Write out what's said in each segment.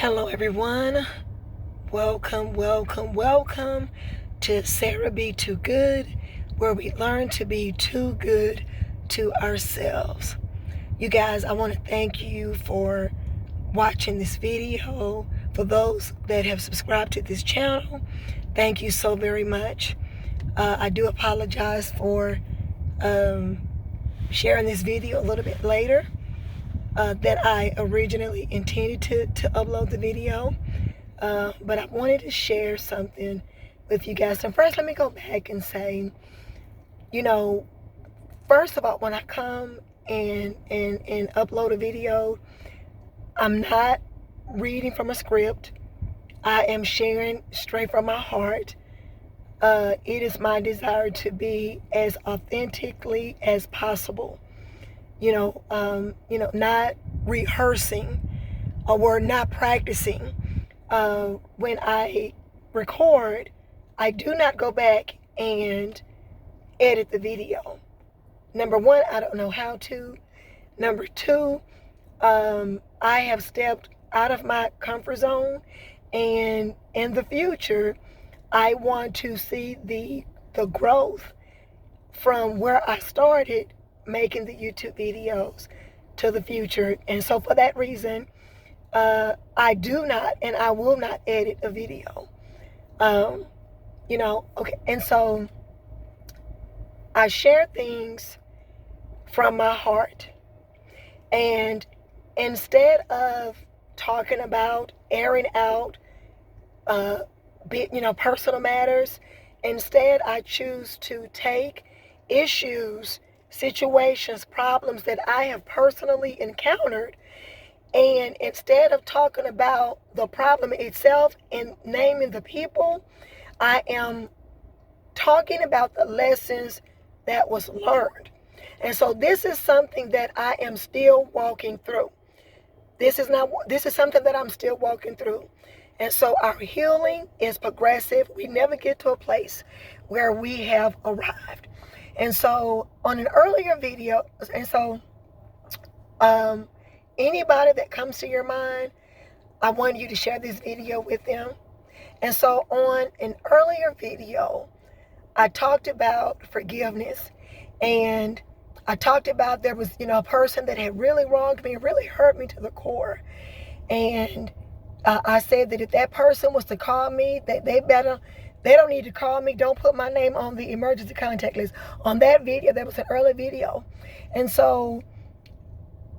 Hello, everyone. Welcome to Sarah Be Too Good, where we learn to be too good to ourselves. You guys, I want to thank you for watching this video. For those that have subscribed to this channel, thank you so very much. I do apologize for sharing this video a little bit later than I originally intended to upload the video. But I wanted to share something with you guys. And first, let me go back and say, first of all, when I come and upload a video, I'm not reading from a script. I am sharing straight from my heart. It is my desire to be as authentically as possible. Not rehearsing or not practicing. When I record, I do not go back and edit the video. Number one, I don't know how to. Number two, I have stepped out of my comfort zone, and in the future, I want to see the growth from where I started making the YouTube videos to the future. And so for that reason, I do not and I will not edit a video. Okay. And so I share things from my heart. And instead of talking about airing out, personal matters, instead I choose to take issues, situations, problems that I have personally encountered, and instead of talking about the problem itself and naming the people, I am talking about the lessons that was learned. And so this is something that I am still walking through. This is something that I'm still walking through. And so our healing is progressive. We never get to a place where we have arrived. And so on an earlier video, anybody that comes to your mind, I want you to share this video with them. And so on an earlier video, I talked about forgiveness, and I talked about there was, a person that had really wronged me, really hurt me to the core. And I said that if that person was to call me, that they don't need to call me. Don't put my name on the emergency contact list. On that video, that was an early video. And so,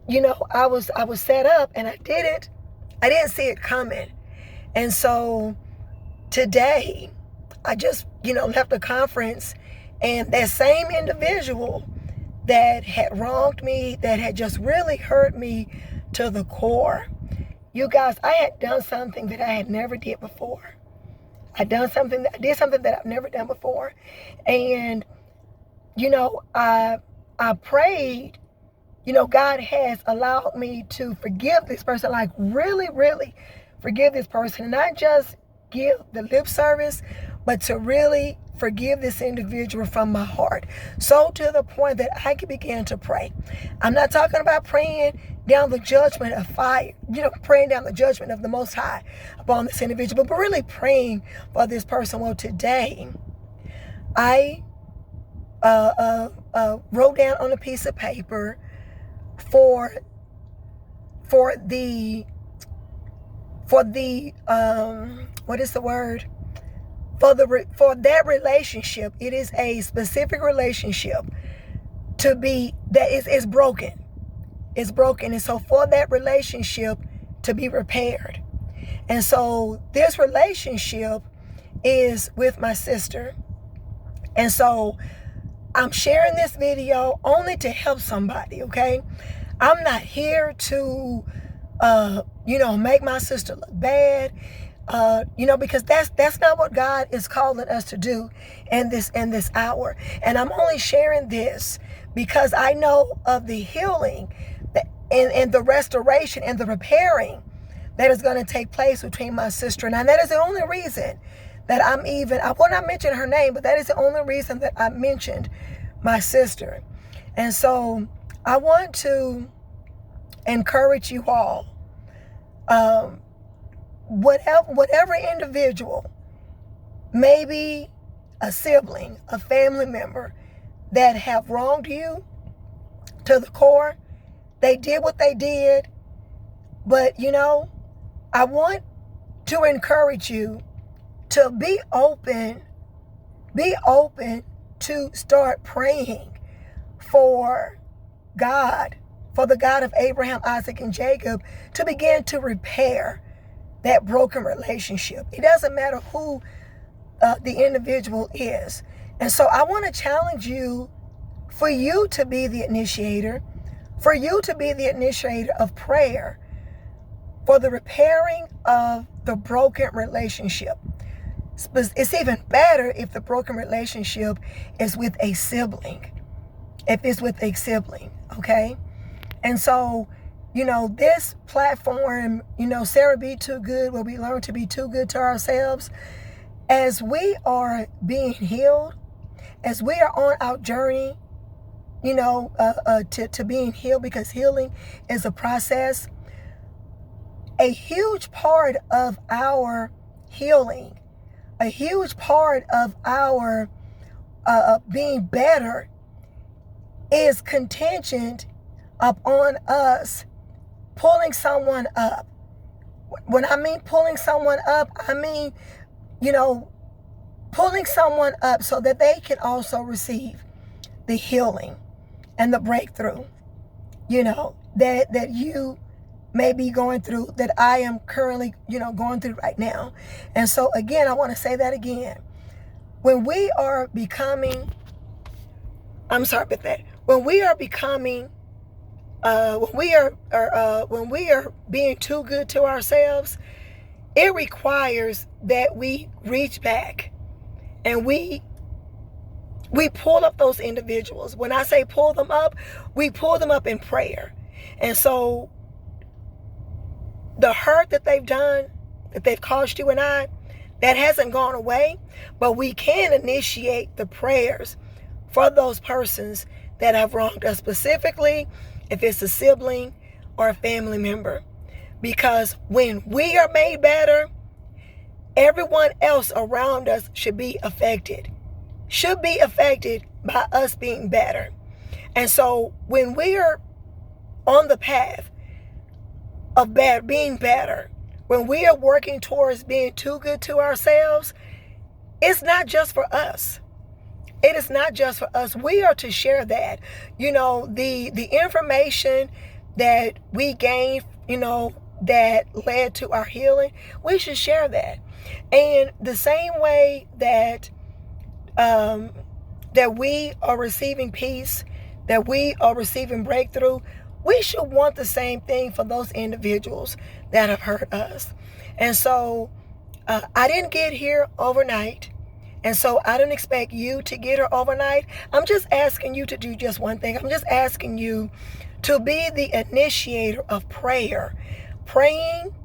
I was set up, and I didn't see it coming. And so today I just, left the conference, and that same individual that had wronged me, that had just really hurt me to the core. You guys, I had done something that I had never did before. I did something that I've never done before. And, I prayed. God has allowed me to forgive this person, like really, really forgive this person. And not just give the lip service, but to really forgive this individual from my heart. So to the point that I can begin to pray. I'm not talking about praying down the judgment of fire, praying down the judgment of the Most High upon this individual, but really praying for this person. Well, today, I wrote down on a piece of paper for the what is the word? For that relationship, it is a specific relationship to be that is broken. It's broken. And so for that relationship to be repaired. And so this relationship is with my sister. And so I'm sharing this video only to help somebody, okay? I'm not here to, make my sister look bad, because that's not what God is calling us to do in this hour. And I'm only sharing this because I know of the healing and the restoration and the repairing that is going to take place between my sister and I. And that is the only reason that I will not mention her name, but that is the only reason that I mentioned my sister. And so I want to encourage you all whatever individual, maybe a sibling, a family member that have wronged you to the core, they did what they did, but I want to encourage you to be open to start praying for God, for the God of Abraham, Isaac, and Jacob, to begin to repair that broken relationship. It doesn't matter who the individual is. And so I want to challenge you for you to be the initiator, of prayer for the repairing of the broken relationship. It's even better if the broken relationship is with a sibling. If it's with a sibling, okay? And so, this platform, Sarah Be Too Good, where we learn to be too good to ourselves, as we are being healed, as we are on our journey, to being healed, because healing is a process. A huge part of our healing, a huge part of our being better is contingent upon us pulling someone up. When I mean pulling someone up, I mean, pulling someone up so that they can also receive the healing and the breakthrough, that you may be going through, that I am currently, going through right now. And so again, I want to say that again. When we are becoming, when we are being too good to ourselves, it requires that we reach back and we pull up those individuals. When I say pull them up, we pull them up in prayer. And so the hurt that they've done, that they've caused you and I, that hasn't gone away, but we can initiate the prayers for those persons that have wronged us, specifically if it's a sibling or a family member. Because when we are made better, everyone else around us should be affected by us being better. And so when we are on the path of being better, when we are working towards being too good to ourselves, it's not just for us. It is not just for us. We are to share that. The information that we gained, that led to our healing, we should share that. And the same way that we are receiving peace, that we are receiving breakthrough, we should want the same thing for those individuals that have hurt us. And so I didn't get here overnight. And so I don't expect you to get her overnight. I'm just asking you to do just one thing. I'm just asking you to be the initiator of prayer, praying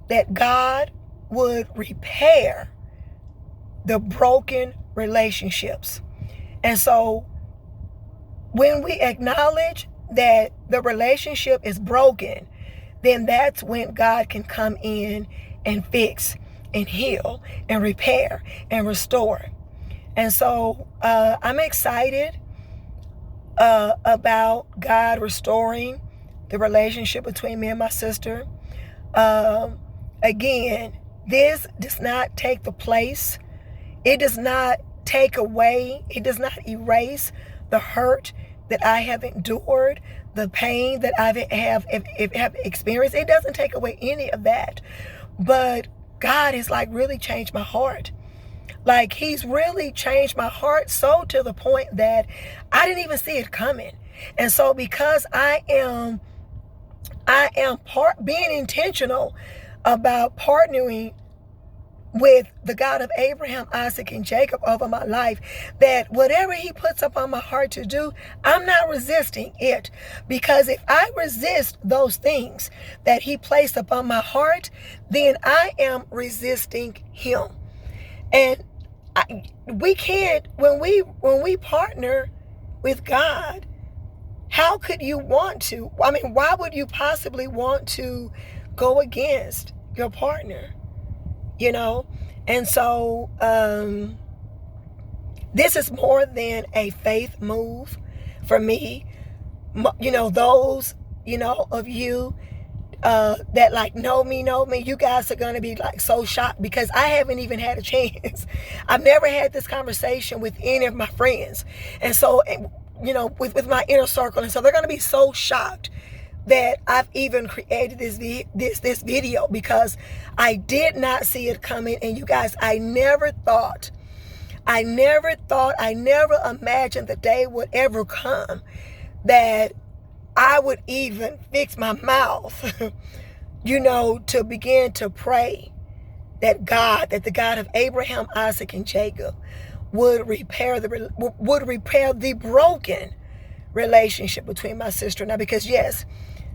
that God would repair the broken relationships. And so when we acknowledge that the relationship is broken, then that's when God can come in and fix and heal and repair and restore. And so I'm excited about God restoring the relationship between me and my sister. Again, this does not take the place. It does not take away. It does not erase the hurt that I have endured, the pain that I have experienced. It doesn't take away any of that. But God has really changed my heart. He's really changed my heart, so to the point that I didn't even see it coming. And so because I am being intentional about partnering with the God of Abraham, Isaac, and Jacob over my life, that whatever he puts up on my heart to do, I'm not resisting it. Because if I resist those things that he placed upon my heart, then I am resisting him. And we can't, when we partner with God, how could you want to? Why would you possibly want to go against your partner, you know? And so this is more than a faith move for me. You know, those, you know, of you that like know me, you guys are going to be like so shocked because I haven't even had a chance. I've never had this conversation with any of my friends. And so, you know, with my inner circle. And so they're going to be so shocked that I've even created this video because I did not see it coming. And you guys, I never imagined the day would ever come that I would even fix my mouth, you know, to begin to pray that the God of Abraham, Isaac, and Jacob would repair the broken relationship between my sister and I. Because yes,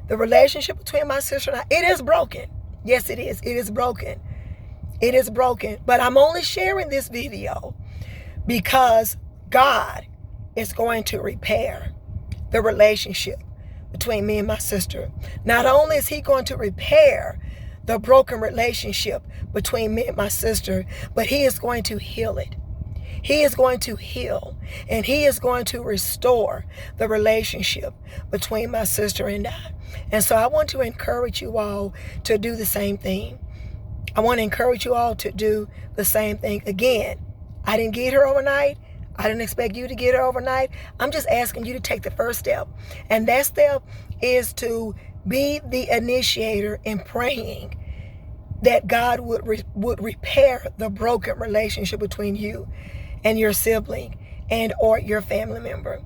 the relationship between my sister and I, it is broken. Yes, it is. It is broken. It is broken. But I'm only sharing this video because God is going to repair the relationship between me and my sister. Not only is he going to repair the broken relationship between me and my sister, but he is going to heal it. He is going to heal, and he is going to restore the relationship between my sister and I. And so I want to encourage you all to do the same thing. I want to encourage you all to do the same thing. Again, I didn't get her overnight. I didn't expect you to get her overnight. I'm just asking you to take the first step. And that step is to be the initiator in praying that God would repair the broken relationship between you and your sibling and or your family member.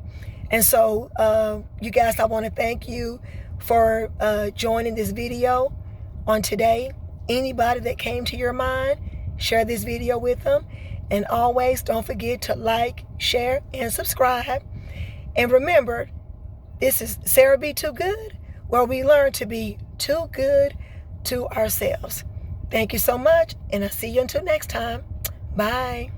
And so, you guys, I want to thank you for joining this video on today. Anybody that came to your mind, share this video with them. And always don't forget to like, share, and subscribe. And remember, this is Sarah Be Too Good, where we learn to be too good to ourselves. Thank you so much, and I'll see you until next time. Bye.